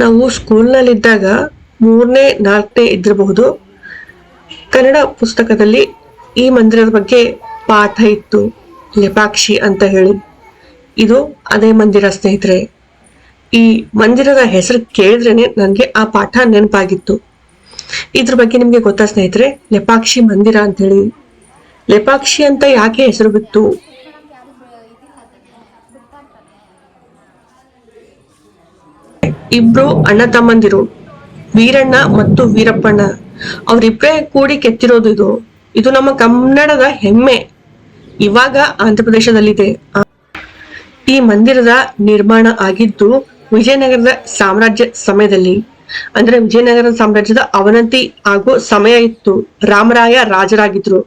ನಾವು ಸ್ಕೂಲ್ನಲ್ಲಿದ್ದಾಗ 3ನೇ 4ನೇ ಇದ್ದಿರಬಹುದು, ಕನ್ನಡ ಪುಸ್ತಕದಲ್ಲಿ ಈ ಮಂದಿರದ ಬಗ್ಗೆ ಪಾಠ ಇತ್ತು, ಲೇಪಾಕ್ಷಿ ಅಂತ ಹೇಳಿ. ಇದು ಅದೇ ಮಂದಿರ ಸ್ನೇಹಿತರೆ. ಈ ಮಂದಿರದ ಹೆಸರು ಕೇಳಿದ್ರೇನೆ ನನಗೆ ಆ ಪಾಠ ನೆನಪಾಗಿತ್ತು. ಇದ್ರ ಬಗ್ಗೆ ನಿಮ್ಗೆ ಗೊತ್ತಾ ಸ್ನೇಹಿತರೆ, ಲೇಪಾಕ್ಷಿ ಮಂದಿರ ಅಂತ ಹೇಳಿ? ಲೇಪಾಕ್ಷಿ ಅಂತ ಯಾಕೆ ಹೆಸರು ಬಿತ್ತು? ಇಬ್ರು ಅಣ್ಣ ತಮ್ಮಂದಿರು, ವೀರಣ್ಣ ಮತ್ತು ವೀರಪ್ಪಣ್ಣ, ಅವರಿಬ್ಬರೇ ಕೂಡಿ ಕೆತ್ತಿರೋದು ಇದು. ಇದು ನಮ್ಮ ಕನ್ನಡದ ಹೆಮ್ಮೆ. ಇವಾಗ ಆಂಧ್ರ ಪ್ರದೇಶದಲ್ಲಿದೆ. ಈ ಮಂದಿರದ ನಿರ್ಮಾಣ ಆಗಿದ್ದು ವಿಜಯನಗರದ ಸಾಮ್ರಾಜ್ಯ ಸಮಯದಲ್ಲಿ. ಅಂದ್ರೆ ವಿಜಯನಗರ ಸಾಮ್ರಾಜ್ಯದ ಅವನತಿ ಆಗೋ ಸಮಯ ಇತ್ತು. ರಾಮರಾಯ ರಾಜರಾಗಿದ್ರು.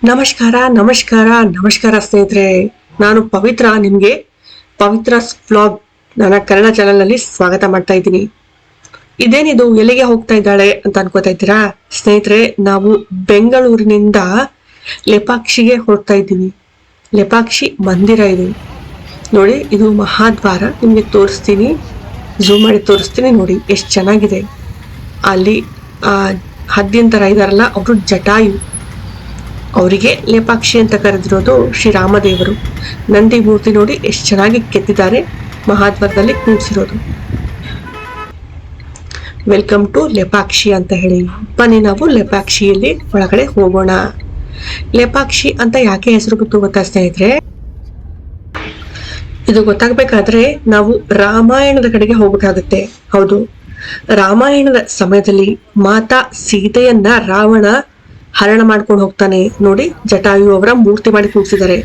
ನಮಸ್ಕಾರ ನಮಸ್ಕಾರ ನಮಸ್ಕಾರ ಸ್ನೇಹಿತರೆ, ನಾನು ಪವಿತ್ರ. ನಿಮ್ಗೆ ಪವಿತ್ರ ವ್ಲಾಗ್ ನನ್ನ ಕನ್ನಡ ಚಾನೆಲ್ ನಲ್ಲಿ ಸ್ವಾಗತ ಮಾಡ್ತಾ ಇದ್ದೀನಿ. ಇದೇನಿದು, ಎಲ್ಲಿಗೆ ಹೋಗ್ತಾ ಇದ್ದಾಳೆ ಅಂತ ಅನ್ಕೋತಾ ಇದ್ದೀರಾ ಸ್ನೇಹಿತರೆ? ನಾವು ಬೆಂಗಳೂರಿನಿಂದ ಲೇಪಾಕ್ಷಿಗೆ ಹೊರಡ್ತಾ ಇದ್ದೀವಿ. ಲೇಪಾಕ್ಷಿ ಮಂದಿರ ಇದು ನೋಡಿ. ಇದು ಮಹಾದ್ವಾರ. ನಿಮ್ಗೆ ತೋರಿಸ್ತೀನಿ, ಝೂಮ್ ಮಾಡಿ ತೋರಿಸ್ತೀನಿ. ನೋಡಿ ಎಷ್ಟು ಚೆನ್ನಾಗಿದೆ. ಅಲ್ಲಿ ಹದ್ದಿನ ತರ ಇದಾರಲ್ಲ, ಅವರು ಜಟಾಯು. ಅವರಿಗೆ ಲೇಪಾಕ್ಷಿ ಅಂತ ಕರೆದಿರೋದು ಶ್ರೀರಾಮದೇವರು. ನಂದಿ ಮೂರ್ತಿ ನೋಡಿ ಎಷ್ಟು ಚೆನ್ನಾಗಿ ಕೆತ್ತಿದ್ದಾರೆ, ಮಹಾದ್ವಾರದಲ್ಲಿ ಕೂಡಿಸಿರೋದು. ವೆಲ್ಕಮ್ ಟು ಲೇಪಾಕ್ಷಿ ಅಂತ ಹೇಳಿ. ಬನ್ನಿ ನಾವು ಲೇಪಾಕ್ಷಿಯಲ್ಲಿ ಒಳಗಡೆ ಹೋಗೋಣ. ಲೇಪಾಕ್ಷಿ ಅಂತ ಯಾಕೆ ಹೆಸರು ಗೊತ್ತಾ ಸ್ನೇಹಿತರೆ? ಇದು ಗೊತ್ತಾಗ್ಬೇಕಾದ್ರೆ ನಾವು ರಾಮಾಯಣದ ಕಡೆಗೆ ಹೋಗ್ಬೇಕಾಗುತ್ತೆ. ಹೌದು, ರಾಮಾಯಣದ ಸಮಯದಲ್ಲಿ ಮಾತಾ ಸೀತೆಯನ್ನ ರಾವಣ ಹರಣ ಮಾಡ್ಕೊಂಡು ಹೋಗ್ತಾನೆ. ನೋಡಿ, ಜಟಾಯು ಅವರ ಮೂರ್ತಿ ಮಾಡಿ ಕೂರಿಸಿದ್ದಾರೆ.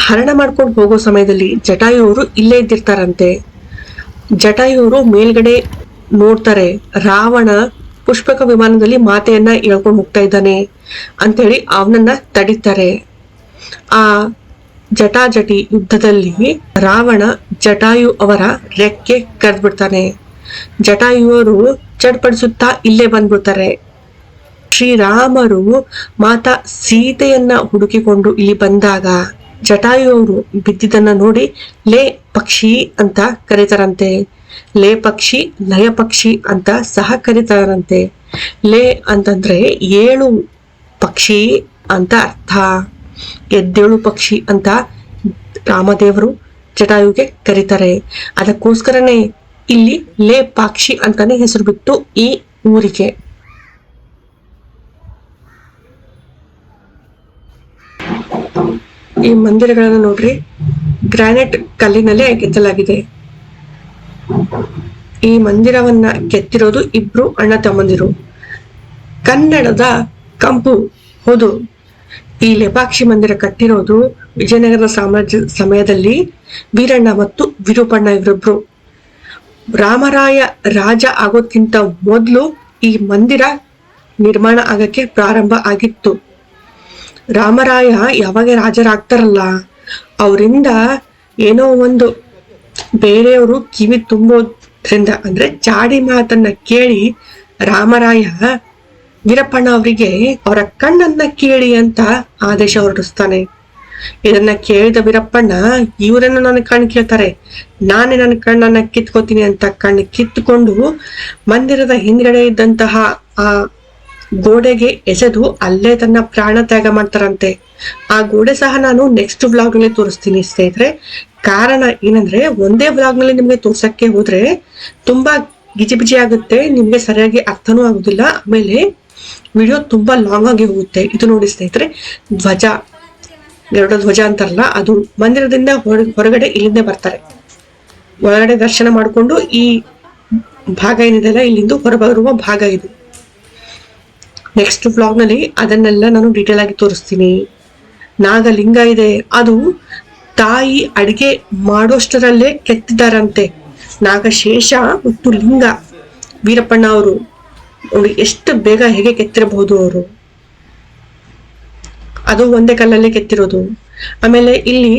ಹರಣ ಮಾಡ್ಕೊಂಡು ಹೋಗೋ ಸಮಯದಲ್ಲಿ ಜಟಾಯು ಅವರು ಇಲ್ಲೇ ಇದ್ದಿರ್ತಾರಂತೆ. ಜಟಾಯು ಅವರು ಮೇಲ್ಗಡೆ ನೋಡ್ತಾರೆ, ರಾವಣ ಪುಷ್ಪಕ ವಿಮಾನದಲ್ಲಿ ಮಾತೆಯನ್ನ ಎಳ್ಕೊಂಡು ಹೋಗ್ತಾ ಇದ್ದಾನೆ ಅಂತೇಳಿ ಅವನನ್ನ ತಡಿತಾರೆ. ಆ ಜಟಾಜಟಿ ಯುದ್ಧದಲ್ಲಿ ರಾವಣ ಜಟಾಯು ಅವರ ರೆಕ್ಕೆ ಕರೆದ್ಬಿಡ್ತಾನೆ. ಜಟಾಯುವರು ಚಡ್ಪಡಿಸುತ್ತಾ ಇಲ್ಲೇ ಬಂದ್ಬಿಡ್ತಾರೆ. ಶ್ರೀರಾಮರು ಮಾತಾ ಸೀತೆಯನ್ನ ಹುಡುಕಿಕೊಂಡು ಇಲ್ಲಿ ಬಂದಾಗ ಜಟಾಯು ಅವರು ಬಿದ್ದಿದ್ದನ್ನ ನೋಡಿ ಲೇ ಪಕ್ಷಿ ಅಂತ ಕರೀತಾರಂತೆ. ಲೇ ಪಕ್ಷಿ, ಲಯ ಪಕ್ಷಿ ಅಂತ ಸಹ ಕರೀತಾರಂತೆ. ಲೇ ಅಂತಂದ್ರೆ ಏಳು ಪಕ್ಷಿ ಅಂತ ಅರ್ಥ. ಎದ್ದೇಳು ಪಕ್ಷಿ ಅಂತ ರಾಮದೇವರು ಜಟಾಯುಗೆ ಕರೀತಾರೆ. ಅದಕ್ಕೋಸ್ಕರನೇ ಇಲ್ಲಿ ಲೇಪಾಕ್ಷಿ ಅಂತಾನೆ ಹೆಸರು ಬಿಟ್ಟು ಈ ಊರಿಗೆ. ಈ ಮಂದಿರಗಳನ್ನು ನೋಡ್ರಿ, ಗ್ರಾನೈಟ್ ಕಲ್ಲಿನಲ್ಲೇ ಕೆತ್ತಲಾಗಿದೆ. ಈ ಮಂದಿರವನ್ನ ಕೆತ್ತಿರೋದು ಇಬ್ರು ಅಣ್ಣ ತಮ್ಮಂದಿರು. ಕನ್ನಡದ ಕಂಪು. ಹೌದು, ಈ ಲೇಪಾಕ್ಷಿ ಮಂದಿರ ಕಟ್ಟಿರೋದು ವಿಜಯನಗರ ಸಾಮ್ರಾಜ್ಯ ಸಮಯದಲ್ಲಿ ವೀರಣ್ಣ ಮತ್ತು ವಿರೂಪಣ್ಣ ಇವರಿಬ್ರು. ರಾಮರಾಯ ರಾಜ ಆಗೋದ್ಕಿಂತ ಮೊದಲು ಈ ಮಂದಿರ ನಿರ್ಮಾಣ ಆಗಕ್ಕೆ ಪ್ರಾರಂಭ ಆಗಿತ್ತು. ರಾಮರಾಯ ಯಾವಾಗ ರಾಜರಾಗ್ತಾರಲ್ಲ, ಅವರಿಂದ ಏನೋ ಒಂದು ಬೇರೆಯವರು ಕಿವಿ ತುಂಬೋದ್ರಿಂದ, ಅಂದ್ರೆ ಚಾಡಿ ಮಾತನ್ನ ಕೇಳಿ ರಾಮರಾಯ ವೀರಪ್ಪಣ್ಣ ಅವರಿಗೆ ಅವರ ಕಣ್ಣನ್ನ ಕೇಳಿ ಅಂತ ಆದೇಶ ಹೊರಡಿಸ್ತಾನೆ. ಇದನ್ನ ಕೇಳಿದ ವೀರಪ್ಪಣ್ಣ, ಇವರನ್ನು ನನ್ನ ಕಣ್ಣು ಕೇಳ್ತಾರೆ, ನಾನೇ ನನ್ನ ಕಣ್ಣನ್ನ ಕಿತ್ಕೋತೀನಿ ಅಂತ ಕಣ್ಣು ಕಿತ್ತುಕೊಂಡು ಮಂದಿರದ ಹಿಂದ್ಗಡೆ ಇದ್ದಂತಹ ಆ ಗೋಡೆಗೆ ಎಸೆದು ಅಲ್ಲೇ ತನ್ನ ಪ್ರಾಣ ತ್ಯಾಗ ಮಾಡ್ತಾರಂತೆ. ಆ ಗೋಡೆ ಸಹ ನಾನು ನೆಕ್ಸ್ಟ್ ವ್ಲಾಗ್ ನಲ್ಲಿ ತೋರಿಸ್ತೀನಿ ಸ್ನೇಹಿತರೆ. ಕಾರಣ ಏನಂದ್ರೆ, ಒಂದೇ ವ್ಲಾಗ್ ನಲ್ಲಿ ನಿಮ್ಗೆ ತೋರ್ಸಕ್ಕೆ ಹೋದ್ರೆ ತುಂಬಾ ಗಿಜಿಬಿಜಿ ಆಗುತ್ತೆ, ನಿಮ್ಗೆ ಸರಿಯಾಗಿ ಅರ್ಥನೂ ಆಗುದಿಲ್ಲ, ಆಮೇಲೆ ವಿಡಿಯೋ ತುಂಬಾ ಲಾಂಗ್ ಆಗಿ ಹೋಗುತ್ತೆ. ಇದು ನೋಡಿ ಸ್ನೇಹಿತರೆ, ಧ್ವಜ, ಗರುಡ ಧ್ವಜ ಅಂತಾರಲ್ಲ, ಅದು ಮಂದಿರದಿಂದ ಹೊರಗಡೆ ಇಲ್ಲಿಂದ ಬರ್ತಾರೆ. ಒಳಗಡೆ ದರ್ಶನ ಮಾಡಿಕೊಂಡು ಈ ಭಾಗ ಏನಿದೆಲ್ಲ ಇಲ್ಲಿಂದ ಹೊರಬರುವ ಭಾಗ ಇದು. ನೆಕ್ಸ್ಟ್ ವ್ಲಾಗ್ ನಲ್ಲಿ ಅದನ್ನೆಲ್ಲ ನಾನು ಡೀಟೇಲ್ ಆಗಿ ತೋರಿಸ್ತೀನಿ. ನಾಗಲಿಂಗ ಇದೆ, ಅದು ತಾಯಿ ಅಡಿಗೆ ಮಾಡೋಷ್ಟರಲ್ಲೇ ಕೆತ್ತಿದಾರಂತೆ. ನಾಗಶೇಷ ಮತ್ತು ಲಿಂಗ ವೀರಪ್ಪಣ್ಣ ಅವರು ನೋಡಿ ಎಷ್ಟು ಬೇಗ ಹೇಗೆ ಕೆತ್ತಿರಬಹುದು ಅವರು. ಅದು ಒಂದೇ ಕಲ್ಲಲ್ಲೇ ಕೆತ್ತಿರೋದು. ಆಮೇಲೆ ಇಲ್ಲಿ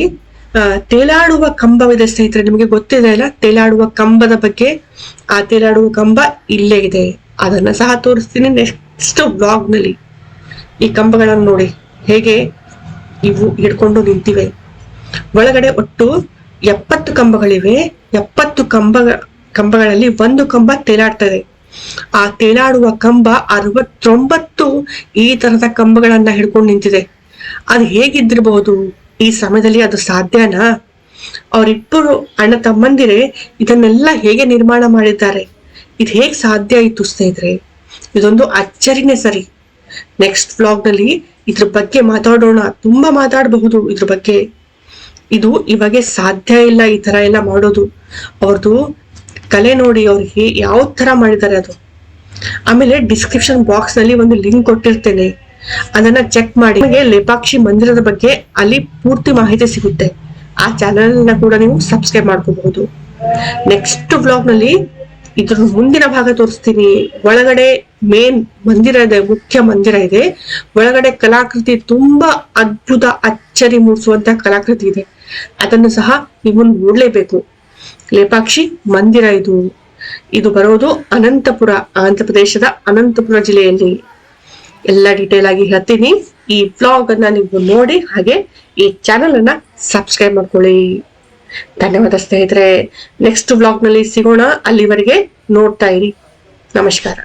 ತೇಲಾಡುವ ಕಂಬವಿದೆ ಸ್ನೇಹಿತರೆ, ನಿಮಗೆ ಗೊತ್ತಿದೆ ಅಲ್ಲ ತೇಲಾಡುವ ಕಂಬದ ಬಗ್ಗೆ. ಆ ತೇಲಾಡುವ ಕಂಬ ಇಲ್ಲೇ ಇದೆ. ಅದನ್ನ ಸಹ ತೋರಿಸ್ತೀನಿ ನೆಕ್ಸ್ಟ್ ಬ್ಲಾಗ್ ನಲ್ಲಿ. ಈ ಕಂಬಗಳನ್ನು ನೋಡಿ ಹೇಗೆ ಇವು ಹಿಡ್ಕೊಂಡು ನಿಂತಿವೆ. ಒಳಗಡೆ ಒಟ್ಟು 70 ಕಂಬಗಳಿವೆ. 70 ಕಂಬಗಳಲ್ಲಿ ಒಂದು ಕಂಬ ತೇಲಾಡ್ತದೆ. ಆ ತೇಲಾಡುವ ಕಂಬ 69 ಈ ತರದ ಕಂಬಗಳನ್ನ ಹಿಡ್ಕೊಂಡು ನಿಂತಿದೆ. ಅದು ಹೇಗಿದ್ದಿರಬಹುದು ಈ ಸಮಯದಲ್ಲಿ? ಅದು ಸಾಧ್ಯನಾ? ಅವರಿಬ್ಬರು ಅಣ್ಣ ತಮ್ಮಂದಿರೇ ಇದನ್ನೆಲ್ಲ ಹೇಗೆ ನಿರ್ಮಾಣ ಮಾಡಿದ್ದಾರೆ? ಇದು ಹೇಗ್ ಸಾಧ್ಯ ಆಯ್ತು ಸ್ನೇಹಿತರೆ? ಇದೊಂದು ಅಚ್ಚರಿನೇ ಸರಿ. ನೆಕ್ಸ್ಟ್ ಬ್ಲಾಗ್ ನಲ್ಲಿ ಇದ್ರ ಬಗ್ಗೆ ಮಾತಾಡೋಣ. ತುಂಬಾ ಮಾತಾಡಬಹುದು ಇದ್ರ ಬಗ್ಗೆ. ಇದು ಇವಾಗ ಸಾಧ್ಯ ಇಲ್ಲ ಈ ತರ ಎಲ್ಲ ಮಾಡೋದು. ಅವ್ರದ್ದು ಕಲೆ ನೋಡಿ, ಅವ್ರಿಗೆ ಯಾವ ತರ ಮಾಡಿದ್ದಾರೆ ಅದು. ಆಮೇಲೆ ಡಿಸ್ಕ್ರಿಪ್ಷನ್ ಬಾಕ್ಸ್ ನಲ್ಲಿ ಒಂದು ಲಿಂಕ್ ಕೊಟ್ಟಿರ್ತೇನೆ, ಅದನ್ನ ಚೆಕ್ ಮಾಡಿ. ನಿಮಗೆ ಲೇಪಾಕ್ಷಿ ಮಂದಿರದ ಬಗ್ಗೆ ಅಲ್ಲಿ ಪೂರ್ತಿ ಮಾಹಿತಿ ಸಿಗುತ್ತೆ. ಆ ಚಾನೆಲ್ ನ ಕೂಡ ನೀವು ಸಬ್ಸ್ಕ್ರೈಬ್ ಮಾಡ್ಕೋಬಹುದು. ನೆಕ್ಸ್ಟ್ ಬ್ಲಾಗ್ ನಲ್ಲಿ ಇದ್ರ ಮುಂದಿನ ಭಾಗ ತೋರಿಸ್ತೀನಿ. ಒಳಗಡೆ ಮೇನ್ ಮಂದಿರ ಇದೆ, ಮುಖ್ಯ ಮಂದಿರ ಇದೆ. ಒಳಗಡೆ ಕಲಾಕೃತಿ ತುಂಬಾ ಅದ್ಭುತ, ಅಚ್ಚರಿ ಮೂಡಿಸುವಂತ ಕಲಾಕೃತಿ ಇದೆ. ಅದನ್ನು ಸಹ ನೀವು ನೋಡ್ಲೇಬೇಕು. ಲೇಪಾಕ್ಷಿ ಮಂದಿರ ಇದು ಬರೋದು ಅನಂತಪುರ, ಆಂಧ್ರ ಪ್ರದೇಶದ ಅನಂತಪುರ ಜಿಲ್ಲೆಯಲ್ಲಿ. ಎಲ್ಲ ಡೀಟೇಲ್ ಆಗಿ ಹೇಳ್ತೀನಿ. ಈ ಬ್ಲಾಗ್ ಅನ್ನ ನೀವು ನೋಡಿ, ಹಾಗೆ ಈ ಚಾನೆಲ್ ಅನ್ನ ಸಬ್ಸ್ಕ್ರೈಬ್ ಮಾಡ್ಕೊಳ್ಳಿ. ಧನ್ಯವಾದ ಸ್ನೇಹಿತರೆ. ನೆಕ್ಸ್ಟ್ ಬ್ಲಾಗ್ ನಲ್ಲಿ ಸಿಗೋಣ. ಅಲ್ಲಿವರೆಗೆ ನೋಡ್ತಾ ಇರಿ. ನಮಸ್ಕಾರ.